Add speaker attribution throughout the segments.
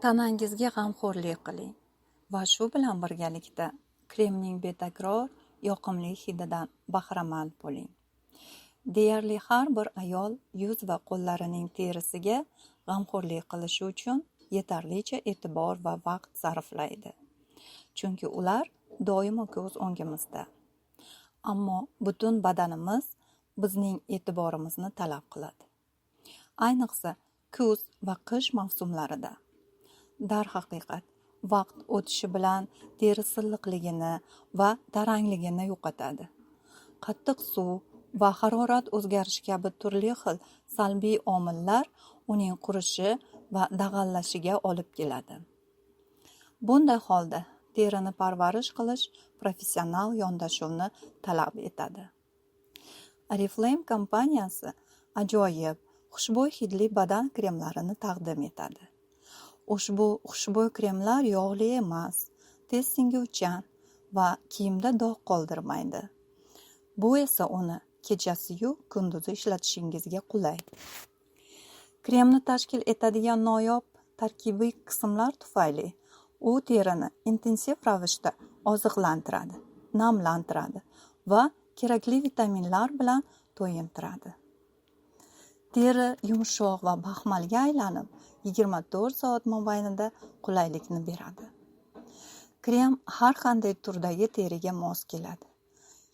Speaker 1: Tanangizga g'amxo'rlik qiling va shu bilan birgalikda kremning betakror yoqimli hididan bahramand bo'ling. Deyarli har bir ayol yuz va qo'llarining terisiga g'amxo'rlik qilishi uchun yetarlicha e'tibor va vaqt sarflaydi. Chunki ular doimo ko'z o'ngimizda. Ammo butun badanimiz bizning e'tiborimizni talab qiladi. Ayniqsa kuz va qish mavsumlarida. Darhaqiqat, vaqt o'tishi bilan teri silliqligini va tarangligini yo'qotadi. Qattiq suv va harorat o'zgarishi kabi turli xil salbiy omillar uning qurishi va dag'allashiga olib keladi. Bunday holda terini parvarish qilish professional yondashuvni talab etadi. Oriflame kompaniyasi ajoyib, xushbo'y hidli badan kremlarini taqdim etadi. Ushbu xushbo'y kremlar yog'li emas, tez singuvchan va kiyimda dog' qoldirmaydi. Bu esa uni kechasi-yu kunduzi ishlatishingizga qulay. Kremni tashkil etadigan noyob tarkibiy qismlar tufayli u terini intensiv ravishda oziqlantiradi, namlantiradi va kerakli vitaminlar bilan to'yintiradi. Teri yumshoq va baxmalga aylanib, 24 soat mobaynida qulaylikni beradi. Krem har qanday turdagi teriga mos keladi.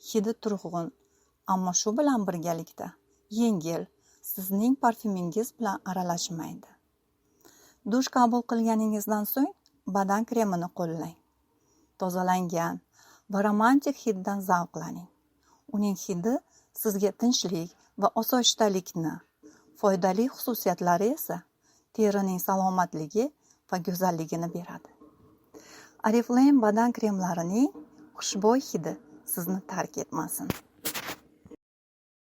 Speaker 1: Hidi turg'un, ammo shu bilan birgalikda yengil, sizning parfyumingiz bilan aralashmaydi. Dush qabul qilganingizdan so'ng badan kremini qo'llang. Tozalangan va romantik hiddan zavqlaning. Uning hidi sizga tinchlik va osoyishtalikni, foydali xususiyatlari esa terining salomatligi va go'zalligini beradi. Oriflame badan kremlarining xushbo'y hidi sizni tark etmasin.